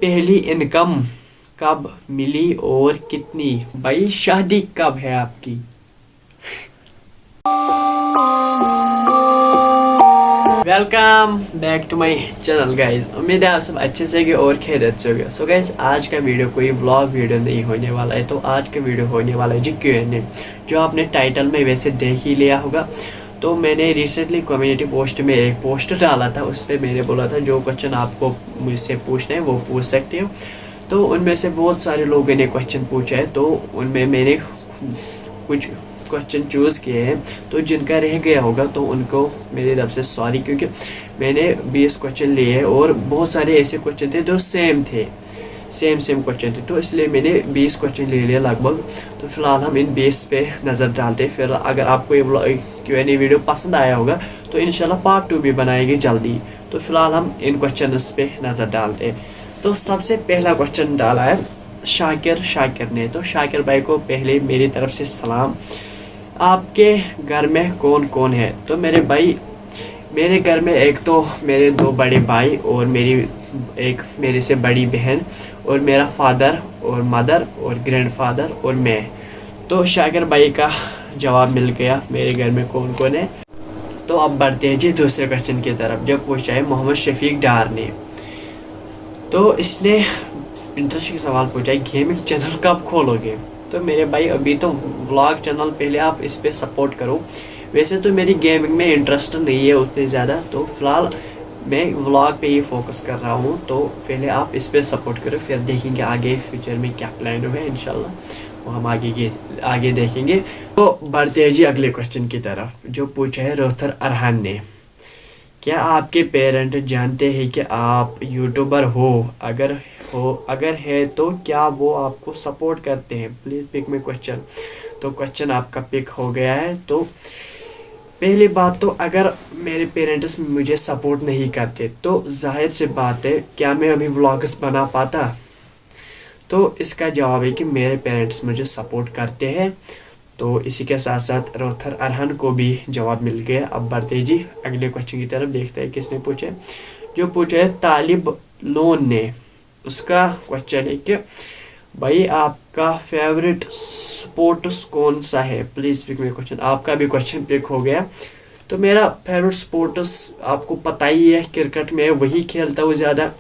पहली इनकम कब मिली और कितनी? भाई शादी कब है आपकी? Welcome back to my channel guys. उम्मीद है आप सब अच्छे से होंगे और खैरियत से होंगे। सो गाइस, आज का वीडियो कोई व्लॉग वीडियो नहीं होने वाला है। तो आज का वीडियो होने वाला है जी Q&A, जो आपने टाइटल में वैसे देख ही लिया होगा। तो मैंने रिसेंटली कम्युनिटी पोस्ट में एक पोस्ट डाला था, उस पर मैंने बोला था जो क्वेश्चन आपको मुझसे पूछना है वो पूछ सकते हो। तो उनमें से बहुत सारे लोगों ने क्वेश्चन पूछा है, तो उनमें मैंने कुछ क्वेश्चन चूज़ किए हैं। तो जिनका रह गया होगा तो उनको मेरी तरफ से सॉरी, क्योंकि मैंने 20 क्वेश्चन लिए हैं और बहुत सारे ऐसे क्वेश्चन थे जो सेम क्वेश्चन थे, तो इसलिए मैंने 20 क्वेश्चन ले लिए लगभग। तो फिलहाल हम इन 20 पे नज़र डालते हैं। फिर अगर आपको ये Q&A वीडियो पसंद आया होगा तो इंशाल्लाह पार्ट 2 भी बनाएंगे जल्दी। तो फिलहाल हम इन क्वेश्चन पे नज़र डालते हैं। तो सबसे पहला क्वेश्चन डाला है शाकिर ने। तो शाकिर भाई को पहले मेरी तरफ से सलाम। आपके घर में कौन कौन है? तो मेरे घर में एक तो मेरे 2 बड़े भाई और एक मेरे से बड़ी बहन और मेरा फादर और मदर और ग्रैंडफादर और मैं। तो शाकिर भाई का जवाब मिल गया मेरे घर में कौन कौन है। तो अब बढ़ते हैं जी दूसरे क्वेश्चन की तरफ, जो पूछा है मोहम्मद शफीक डार ने। तो इसने इंटरेस्टिंग सवाल पूछा है, गेमिंग चैनल कब खोलोगे? तो मेरे भाई अभी तो व्लॉग चैनल पहले आप इस पे सपोर्ट करो। वैसे तो मेरी गेमिंग में इंटरेस्ट नहीं है उतनी ज़्यादा, तो फिलहाल मैं व्लॉग पे ही फोकस कर रहा हूँ। तो पहले आप इस पे सपोर्ट करो, फिर देखेंगे आगे फ्यूचर में क्या प्लान हुआ है। इंशाल्लाह वो हम आगे देखेंगे। तो बढ़ते हैं जी अगले क्वेश्चन की तरफ, जो पूछा है रोथर अरहान ने। क्या आपके पेरेंट जानते हैं कि आप यूट्यूबर हो? अगर है तो क्या वो आपको सपोर्ट करते हैं? Please pick my question. तो क्वेश्चन आपका पिक हो गया है। तो पहली बात तो अगर मेरे पेरेंट्स मुझे सपोर्ट नहीं करते तो जाहिर सी बात है क्या मैं अभी व्लॉग्स बना पाता? तो इसका जवाब है कि मेरे पेरेंट्स मुझे सपोर्ट करते हैं। तो इसी के साथ साथ रोथर अरहन को भी जवाब मिल गया। अब बढ़ते जी अगले क्वेश्चन की तरफ, देखते हैं किसने पूछे। जो पूछा है तालिब लोन ने, उसका क्वेश्चन है कि भाई आपका फेवरेट स्पोर्ट्स कौन सा है? प्लीज़ पिक मेरा क्वेश्चन। आपका भी क्वेश्चन पिक हो गया। तो मेरा फेवरेट स्पोर्ट्स आपको पता ही है, क्रिकेट में वही खेलता हूँ ज़्यादा,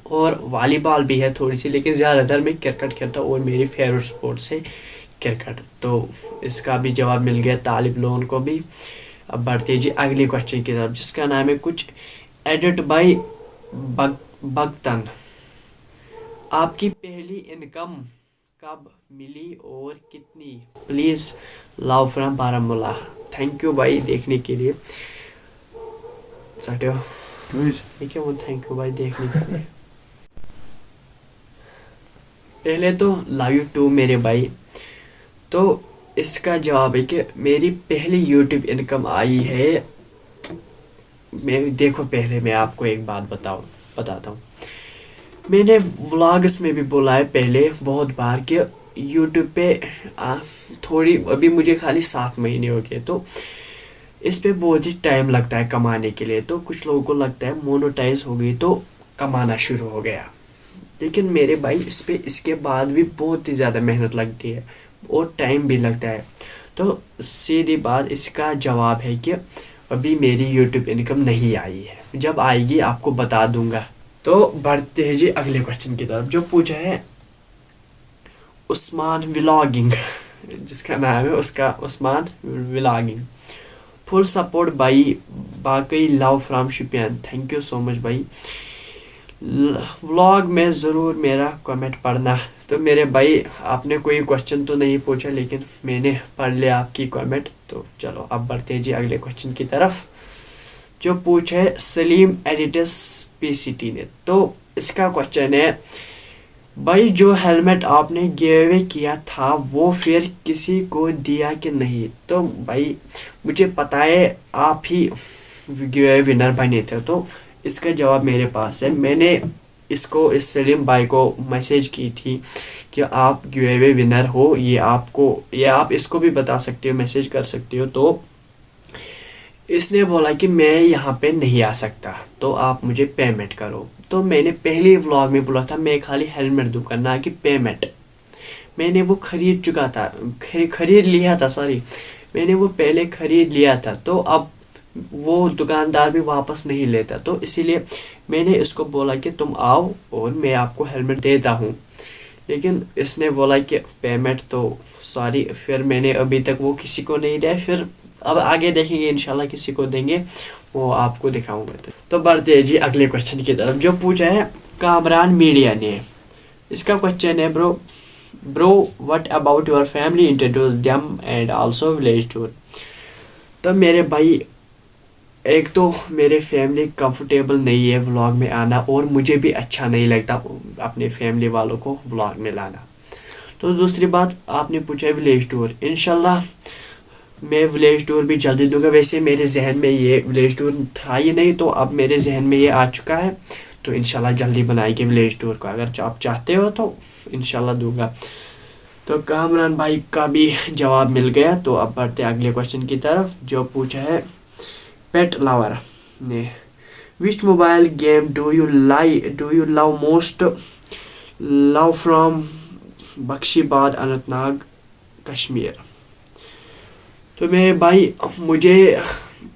और वॉलीबॉल भी है थोड़ी सी, लेकिन ज़्यादातर मैं क्रिकेट खेलता हूँ और मेरी फेवरेट स्पोर्ट्स है क्रिकेट। तो इसका भी जवाब मिल गया तालिब लोन को भी। अब बढ़ते जी अगले क्वेश्चन की तरफ, जिसका नाम है कुछ एडिट बाय बगतन। आपकी पहली इनकम कब मिली और कितनी? Please love from Baramulla. Thank you भाई देखने के लिए। थैंक यू भाई देखने के लिए। पहले तो लव यू टू मेरे भाई। तो इसका जवाब है कि मेरी पहली यूट्यूब इनकम आई है। पहले मैं आपको एक बात बताता हूँ। मैंने व्लॉग्स में भी बोला है पहले बहुत बार कि यूट्यूब पे थोड़ी अभी मुझे खाली 7 महीने हो गए, तो इस पे बहुत ही टाइम लगता है कमाने के लिए। तो कुछ लोगों को लगता है मोनेटाइज हो गई तो कमाना शुरू हो गया, लेकिन मेरे भाई इस पे इसके बाद भी बहुत ही ज़्यादा मेहनत लगती है और टाइम भी लगता है। तो सीधी बात इसका जवाब है कि अभी मेरी यूट्यूब इनकम नहीं आई है, जब आएगी आपको बता दूंगा। तो बढ़ते हैं जी अगले क्वेश्चन की तरफ, जो पूछा है उस्मान व्लॉगिंग, जिसका नाम है उसका उस्मान व्लॉगिंग। फुल सपोर्ट भाई, बाकी love from Shopian. Thank you so much भाई। व्लॉग में ज़रूर मेरा कमेंट पढ़ना। तो मेरे भाई आपने कोई क्वेश्चन तो नहीं पूछा, लेकिन मैंने पढ़ लिया आपकी कमेंट। तो चलो अब बढ़ते हैं जी अगले क्वेश्चन की तरफ, जो पूछा है सलीम एडिटस PCT ने। तो इसका क्वेश्चन है भाई जो हेलमेट आपने गिव अवे किया था वो फिर किसी को दिया कि नहीं? तो भाई मुझे पता है आप ही गिव अवे विनर बने थे। तो इसका जवाब मेरे पास है। मैंने इस सलीम भाई को मैसेज की थी कि आप गिव अवे विनर हो, ये आप इसको भी बता सकते हो, मैसेज कर सकते हो। तो इसने बोला कि मैं यहाँ पे नहीं आ सकता, तो आप मुझे पेमेंट करो। تو میں نے پہلے व्लॉग में बोला था मैं खाली हेलमेट दूंगा ना कि पेमेंट. मैंने वो खरीद चुका था, खरीद लिया था, सॉरी, मैंने वो पहले खरीद लिया था. तो अब वो दुकानदार भी वापस नहीं लेता, तो इसीलिए मैंने इसको बोला कि तुम आओ और मैं आपको हेलमेट देता हूँ. लेकिन इसने बोला कि पेमेंट तो सॉरी, फिर मैंने अभी तक वो किसी को नहीं दिया. फिर अब आगे देखेंगे, इंशाल्लाह किसी को देंगे, वो आपको दिखाऊंगा. तो बढ़ते हैं जी अगले क्वेश्चन की तरफ, जो पूछा है कामरान मीडिया ने. इसका क्वेश्चन है, bro what about your family, introduce them and also village tour. तो मेरे भाई, एक तो मेरे फैमिली कंफर्टेबल नहीं है व्लॉग में आना, और मुझे भी अच्छा नहीं लगता अपने फैमिली वालों को व्लॉग में लाना. तो दूसरी बात, आपने पूछा है विलेज टूर. इंशाल्लाह मैं विलेज टूर भी जल्दी दूंगा. वैसे मेरे जहन में ये विलेज टूर था ही नहीं, तो अब मेरे जहन में ये आ चुका है, तो इंशाल्लाह जल्दी बनाएंगे विलेज टूर को. अगर आप चाहते हो तो इंशाल्लाह दूंगा. तो कामरान भाई का भी जवाब मिल गया. तो अब बढ़ते अगले क्वेश्चन की तरफ, जो पूछा है पेट लवर ने. Which mobile game do you love most, love from Bakshibad, Anantnag, Kashmir. तो मेरे भाई, मुझे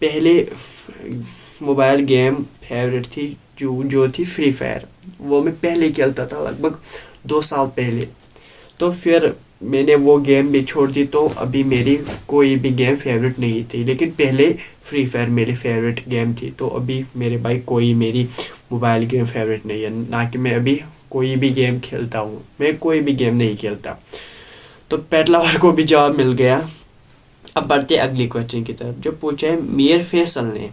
पहले मोबाइल गेम फेवरेट थी जो थी फ्री फायर. वो मैं पहले खेलता था, लगभग 2 साल पहले. तो फिर मैंने वो गेम भी छोड़ दी, तो अभी मेरी कोई भी गेम फेवरेट नहीं थी. लेकिन पहले फ्री फायर मेरी फेवरेट गेम थी. तो अभी मेरे भाई कोई मेरी मोबाइल गेम फेवरेट नहीं है, ना कि मैं अभी कोई भी गेम खेलता हूँ. मैं कोई भी गेम नहीं खेलता. तो पेट लवर को भी जवाब मिल गया. अब बढ़ते अगली क्वेश्चन की तरफ, जो पूछा है मीर फैसल ने.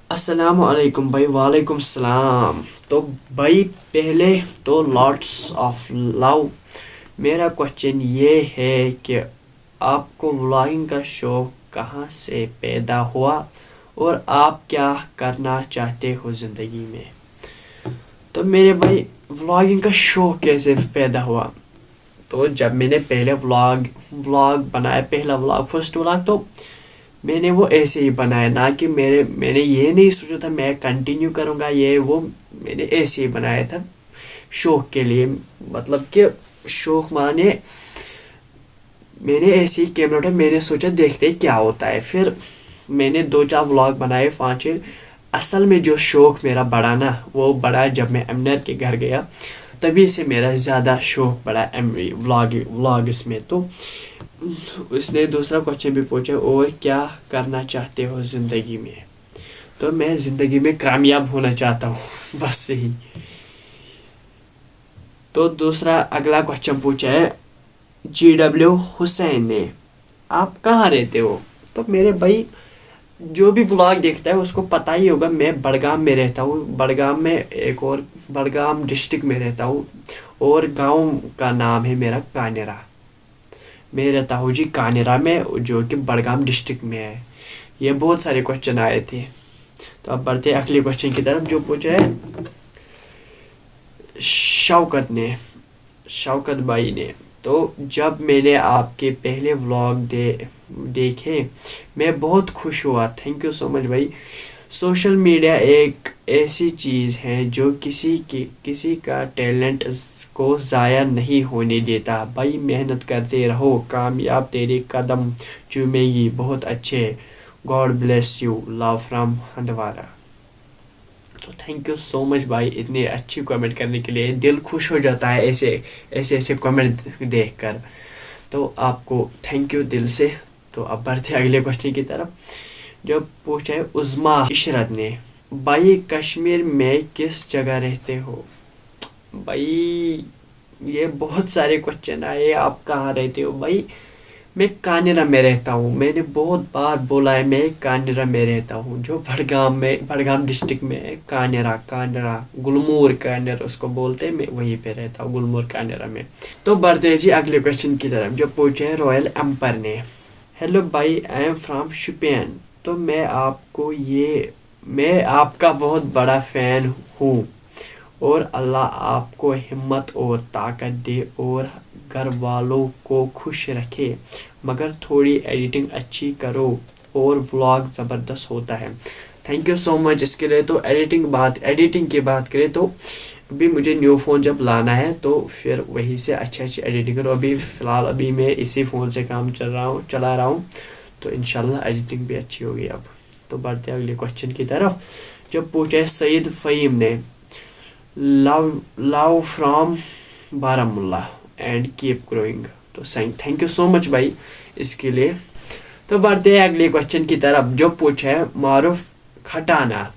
अस्सलाम वालेकुम भाई. वालेकुम सलाम. तो भाई, पहले तो लॉट्स ऑफ लव. मेरा क्वेश्चन ये है कि आपको व्लॉगिंग का शौक कहाँ से पैदा हुआ, और आप क्या करना चाहते हो ज़िंदगी में. तो मेरे भाई, व्लॉगिंग का शौक कैसे पैदा हुआ. तो जब मैंने पहले व्लॉग बनाया, पहला व्लॉग, फर्स्ट व्लॉग, तो मैंने वो ऐसे ही बनाया, ना कि मैंने ये नहीं सोचा था मैं कंटिन्यू करूँगा ये वो. मैंने ऐसे ही बनाया था शौक के लिए. मतलब कि शौक माने, मैंने ऐसे ही कैमरा उठाया, मैंने सोचा देखते क्या होता है. फिर मैंने 2-4 व्लॉग बनाए, 5-6. असल में जो शौक मेरा बढ़ा ना, वो बढ़ा जब मैं अमनर के घर गया, तभी से मेरा ज़्यादा शौक बढ़ा व्लॉग इसमें. तो उसने दूसरा क्वेश्चन भी पूछा, और क्या करना चाहते हो ज़िंदगी में. तो मैं ज़िंदगी में कामयाब होना चाहता हूँ, बस यही. तो दूसरा अगला क्वेश्चन पूछा है GW हुसैन ने. आप कहाँ रहते हो. तो मेरे भाई, जो भी व्लॉग देखता है उसको पता ही होगा, मैं बड़गाम में रहता हूँ. बड़गाम में बड़गाम डिस्ट्रिक्ट में रहता हूँ, और गांव का नाम है मेरा कानेरा. मैं रहता हूँ जी कानेरा में, जो कि बड़गाम डिस्ट्रिक्ट में है. ये बहुत सारे क्वेश्चन आए थे. तो अब बढ़ते हैं अगले क्वेश्चन की तरफ, जो पूछा है शौकत भाई ने. तो जब मैंने आपके पहले व्लॉग देखे, मैं बहुत खुश हुआ. थैंक यू सो मच भाई. सोशल मीडिया एक ऐसी चीज़ है जो किसी का टैलेंट को ज़ाया नहीं होने देता. भाई मेहनत करते रहो, कामयाब तेरे कदम चूमेगी. बहुत अच्छे. God bless you. Love from Handwara. तो थैंक यू सो मच भाई, इतनी अच्छी कमेंट करने के लिए. दिल खुश हो जाता है ऐसे कमेंट देखकर. तो आपको थैंक यू दिल से. तो अब बढ़ते अगले क्वेश्चन की तरफ, जो पूछा है उज़मा इशरत ने. भाई कश्मीर में किस जगह रहते हो. भाई ये बहुत सारे क्वेश्चन आए, आप कहाँ रहते हो. भाई मैं कानेरा में रहता हूँ. मैंने बहुत बार बोला है, मैं कानेरा में रहता हूँ, जो बड़गाम डिस्ट्रिक्ट में है. कानेरा गुलमूर कानेरा उसको बोलते हैं. मैं वहीं पे रहता हूँ, गुलमूर कानेरा में. तो बढ़ते हैं जी अगले क्वेश्चन की तरफ, जो पूछे हैं रॉयल एम्पर ने. हेलो भाई, आई एम फ्रॉम शुपियन. तो मैं आपका बहुत बड़ा फ़ैन हूँ, और अल्लाह आपको हिम्मत और ताकत दे और घर वालों को खुश रखे. मगर थोड़ी एडिटिंग अच्छी करो और व्लॉग ज़बरदस्त होता है. थैंक यू सो मच इसके लिए। तो एडिटिंग की बात करें तो अभी मुझे न्यू फ़ोन जब लाना है तो फिर वहीं से अच्छी एडिटिंग करूँ। अभी फ़िलहाल अभी मैं इसी फ़ोन से काम चला रहा हूँ, तो इंशाल्लाह एडिटिंग भी अच्छी होगी अब। तो बढ़ते हैं अगले क्वेश्चन की तरफ, जो पूछा है सईद फ़हीम ने, love from Baramulla and keep growing. तो थैंक यू सो मच भाई इसके लिए। तो बढ़ते हैं अगले क्वेश्चन की तरफ, जो पूछा है मारूफ खटाना,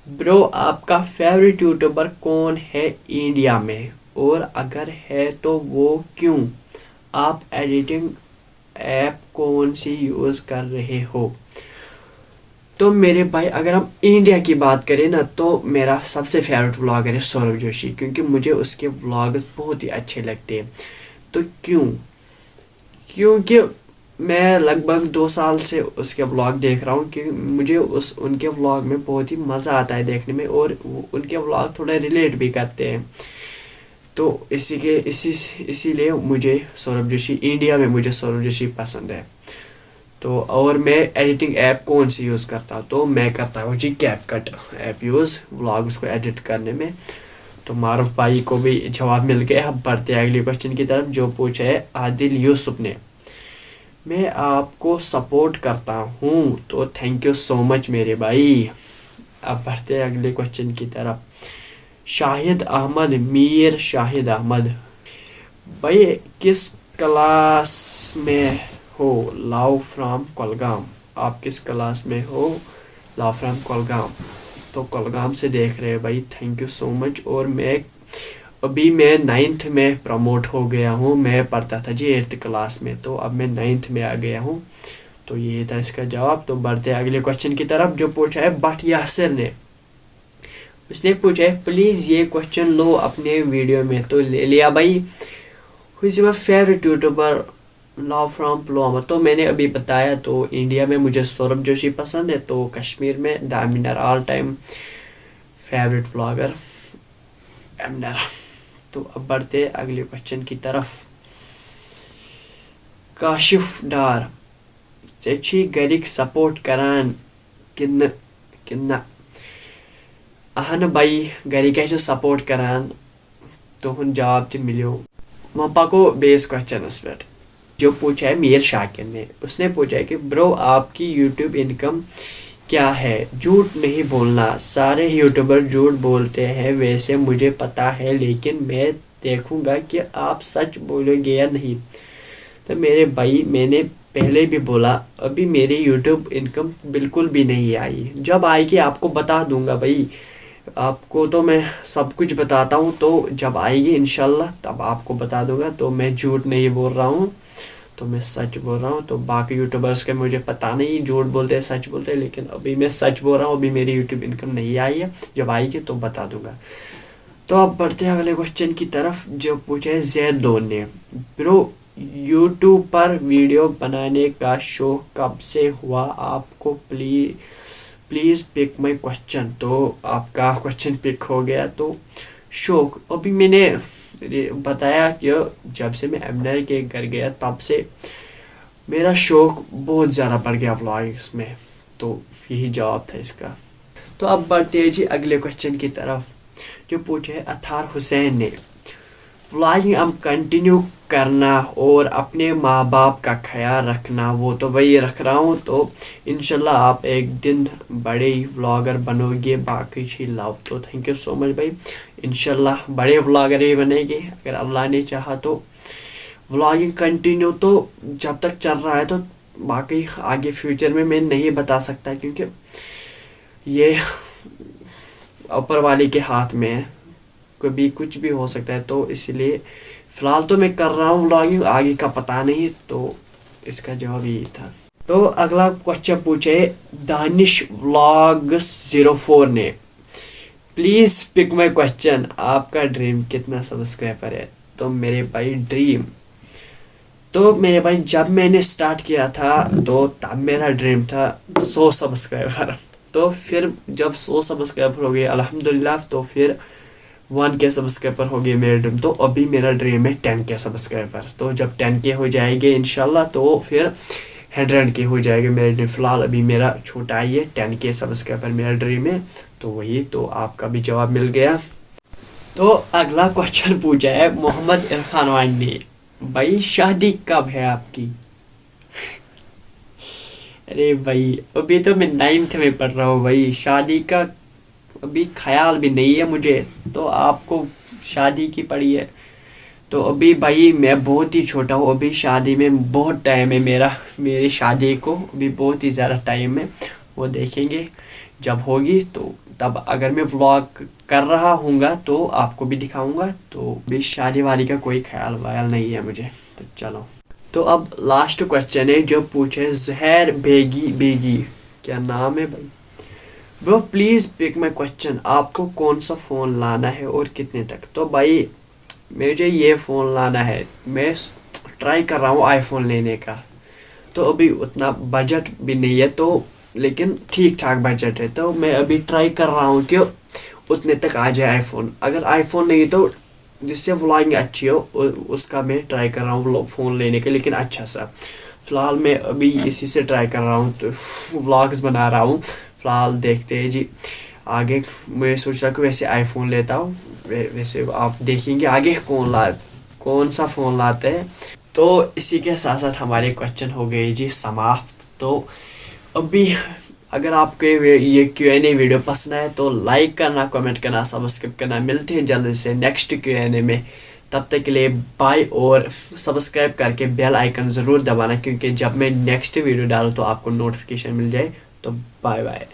ब्रो आपका फेवरेट यूट्यूबर कौन है इंडिया में, और अगर है तो वो क्यों, आप एडिटिंग ऐप कौन सी यूज़ कर रहे हो। तो मेरे भाई अगर हम इंडिया की बात करें ना, तो मेरा सबसे फेवरेट व्लॉगर है सौरभ जोशी, क्योंकि मुझे उसके व्लॉग्स बहुत ही अच्छे लगते हैं। तो क्योंकि मैं लगभग 2 साल से उसके व्लॉग देख रहा हूँ, कि मुझे उनके व्लॉग में बहुत ही मज़ा आता है देखने में, और उनके व्लॉग थोड़ा रिलेट भी करते हैं। तो इसीलिए मुझे सौरभ जोशी, इंडिया में मुझे सौरभ जोशी पसंद है। तो और मैं एडिटिंग ऐप कौन सी यूज़ करता हूँ, तो मैं करता हूँ जी कैपकट ऐप यूज़ व्लॉग्स को एडिट करने में। तो मारूफ भाई को भी जवाब मिल गया। अब बढ़ते हैं अगले क्वेश्चन की तरफ, जो पूछा है आदिल यूसुफ ने, मैं आपको सपोर्ट करता हूँ। तो थैंक यू सो मच मेरे भाई। अब बढ़ते हैं अगले क्वेश्चन की तरफ, शाहिद अहमद, मीर शाहिद अहमद, भाई किस क्लास में हो, लव फ्रॉम कोलगाम। आप किस क्लास में हो, लव फ्रॉम कोलगाम। तो कोलगाम से देख रहे हैं भाई, थैंक यू सो मच। और अभी मैं 9th में प्रमोट हो गया हूँ। मैं पढ़ता था जी 8th क्लास में, तो अब मैं 9th में आ गया हूँ। तो ये था इसका जवाब। तो बढ़ते हैं अगले क्वेश्चन की तरफ, जो पूछा है बट यासिर ने, उसने पूछा है प्लीज़ ये क्वेश्चन लो अपने वीडियो में। तो ले लिया भाई। Who is your favourite YouTuber, love from Pulwama. तो मैंने अभी बताया, तो इंडिया में मुझे सौरभ जोशी पसंद है, तो कश्मीर में दामिनर ऑल टाइम फेवरेट व्लॉगर एमनर। तो अब बढ़ते हैं अगले क्वेश्चन की तरफ, काशिफ डार, चे गरिक सपोर्ट करान किन्ना। अहन भाई गरिक सपोर्ट करान, तुहन जवाब तो मिलो। वहाँ पको बेस क्वेश्चन पे, जो पूछा है मीर शाकिर ने, उसने पूछा है कि ब्रो आपकी यूट्यूब इनकम क्या है, झूठ नहीं बोलना, सारे यूट्यूबर झूठ बोलते हैं वैसे मुझे पता है, लेकिन मैं देखूंगा कि आप सच बोलोगे या नहीं। तो मेरे भाई मैंने पहले भी बोला, अभी मेरी यूट्यूब इनकम बिल्कुल भी नहीं आई, जब आएगी आपको बता दूंगा भाई। आपको तो मैं सब कुछ बताता हूँ, तो जब आएगी इंशाल्लाह तब आपको बता दूंगा। तो मैं झूठ नहीं बोल रहा हूँ, तो मैं सच बोल रहा हूँ। तो बाकी यूट्यूबर्स के मुझे पता नहीं झूठ बोलते हैं सच बोलते हैं, लेकिन अभी मैं सच बोल रहा हूँ, अभी मेरी यूट्यूब इनकम नहीं आई है, जब आएगी तो बता दूंगा। तो अब बढ़ते हैं अगले क्वेश्चन की तरफ, जो पूछा है जैद दोन ने, ब्रो यूट्यूब पर वीडियो बनाने का शौक कब से हुआ आपको, प्लीज़ पिक माई क्वेश्चन। तो आपका क्वेश्चन पिक हो गया। तो शौक, अभी मैंने बताया कि जब से मैं एमनर के घर गया तब से मेरा शौक बहुत ज़्यादा बढ़ गया व्लॉग्स में। तो यही जवाब था इसका। तो अब बढ़ते हैं जी अगले क्वेश्चन की तरफ, जो पूछे है अथार हुसैन ने, व्लॉगिंग अब कंटिन्यू करना और अपने माँ बाप का ख्याल रखना। वो तो वही रख रहा हूँ, तो इंशाल्लाह आप एक दिन बड़े व्लॉगर बनोगे, बाकी छी लव। तो थैंक यू सो मच भाई, इंशाल्लाह बड़े व्लॉगर ही बनेंगे अगर अल्लाह ने चाहा तो। व्लॉगिंग कंटिन्यू तो जब तक चल रहा है, तो बाकी आगे फ्यूचर में मैं नहीं बता सकता, क्योंकि ये ऊपर वाले के हाथ में है, कभी कुछ भी हो सकता है। तो इसलिए फ़िलहाल तो मैं कर रहा हूँ व्लॉगिंग, आगे का पता नहीं। तो इसका जवाब यही था। तो अगला क्वेश्चन पूछे दानिश व्लॉग्स 04 ने, प्लीज़ पिक माई क्वेश्चन, आपका ड्रीम कितना सब्सक्राइबर है। तो मेरे भाई ड्रीम, तो मेरे भाई जब मैंने स्टार्ट किया था तो तब मेरा ड्रीम था 100 सब्सक्राइबर। तो फिर जब 100 सब्सक्राइबर हो गए अल्हम्दुलिल्लाह, तो फिर 1K सब्सक्राइबर हो गए मेरा ड्रीम। तो अभी मेरा ड्रीम है 10K सब्सक्राइबर। तो जब 10K हो जाएंगे इंशाल्लाह, तो फिर 100 के हो जाएगा मेरे ड्रीम। फिलहाल अभी मेरा छोटा ही है 10K सब्सक्राइबर मेरा ड्रीम है। तो वही, तो आपका भी जवाब मिल गया। तो अगला क्वेश्चन पूछा है मोहम्मद इरफान वाइन ने, भाई शादी कब है आपकी? अरे भाई अभी तो मैं 9th में पढ़ रहा हूँ भाई, शादी का अभी ख्याल भी नहीं है मुझे, तो आपको शादी की पड़ी है। तो अभी भाई मैं बहुत ही छोटा हूँ, अभी शादी में बहुत टाइम है मेरी शादी को अभी बहुत ही ज़्यादा टाइम है। वो देखेंगे जब होगी, तो तब अगर मैं व्लॉग कर रहा हूँगा तो आपको भी दिखाऊंगा। तो अभी शादी वाली का कोई ख्याल वायल नहीं है मुझे। तो चलो, तो अब लास्ट क्वेश्चन है जो पूछे जहर बेगी बेगी, क्या नाम है भाई? Bro please pick my question, आपको कौन सा फ़ोन लाना है और कितने तक? तो भाई मुझे ये फ़ोन लाना है, मैं ट्राई कर रहा हूँ आईफोन लेने का। तो अभी उतना बजट भी नहीं है, तो लेकिन ठीक ठाक बजट है, तो मैं अभी ट्राई कर रहा हूँ कि उतने तक आ जाए आईफोन। अगर आईफोन नहीं तो जिससे व्लॉगिंग अच्छी हो उसका मैं ट्राई कर रहा हूँ फ़ोन लेने के, लेकिन अच्छा सा। फ़िलहाल मैं अभी इसी से ट्राई कर रहा हूँ, तो व्लॉग्स बना रहा हूँ। फ़िलहाल देखते हैं जी आगे। मैं सोच रहा हूँ कि वैसे आईफोन लेता हूँ, वैसे आप देखेंगे आगे कौन सा फ़ोन लाते हैं। तो इसी के साथ साथ हमारे क्वेश्चन हो गए जी समाप्त। तो अभी अगर आपको ये Q&A वीडियो पसंद आए तो लाइक करना, कमेंट करना, सब्सक्राइब करना। मिलते हैं जल्दी से नेक्स्ट Q&A में, तब तक के लिए बाय। और सब्सक्राइब करके बेल आइकन ज़रूर दबाना, क्योंकि जब मैं नेक्स्ट वीडियो डालूँ तो आपको नोटिफिकेशन मिल जाए। तो बाय बाय।